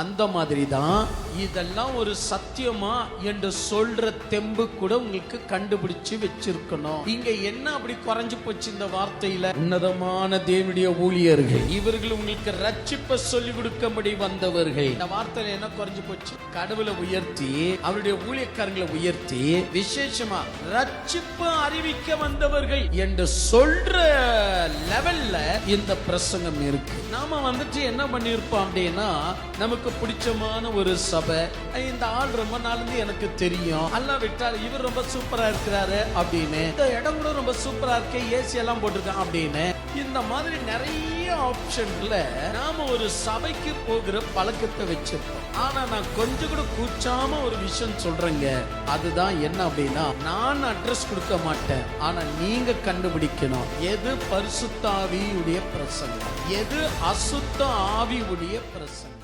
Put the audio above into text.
அந்த மாதிரி தான் இதெல்லாம் ஒரு சத்தியமா என்று சொல்ற தெம்பு கூட உங்களுக்கு கண்டுபிடிச்சு வச்சிருக்கணும். இங்க என்ன அப்படி குறைஞ்சு போச்சு இந்த வார்த்தையில? உன்னதமான தேவனுடைய ஊழியர்கள், இவர்கள் உங்களுக்கு ரட்சிப்பை சொல்லி கொடுக்கும்படி வந்தவர்கள். இந்த வார்த்தையில என்ன குறைஞ்சு போச்சு? கடவுளை உயர்த்தி, அவருடைய ஊழியக்காரங்களை உயர்த்தி, விசேஷமா ரட்சிப்பு அறிவிக்க வந்தவர்கள் என்று சொல்ற லெவல்ல இந்த பிரசங்கம் இருக்கு. நாம வந்துட்டு என்ன பண்ணிருப்போம் அப்படின்னா, நமக்கு பிடிச்சமான ஒரு சபை, இந்த ஆள் ரொம்ப நாள் எனக்கு தெரியும், அல்ல விட்டால் இவர் ரொம்ப சூப்பரா இருக்கிறாரு அப்படின்னு, இந்த இடம் கூட ரொம்ப சூப்பரா இருக்கு, ஏசி எல்லாம் போட்டிருக்கான் அப்படின்னு, இந்த மாதிரி நிறைய ஆப்ஷன்ல நாம ஒரு சபைக்கு போகிற பழக்கத்தை வச்சிருக்கோம். ஆனா நான் கொஞ்சம் கூட கூச்சாம ஒரு விஷயம் சொல்றேங்க. அதுதான் என்ன அப்படின்னா, நான் அட்ரஸ் கொடுக்க மாட்டேன், ஆனா நீங்க கண்டுபிடிக்கணும் எது பரிசுத்த ஆவியுடைய பிரசங்கம், எது அசுத்த ஆவியுடைய பிரசங்கம்.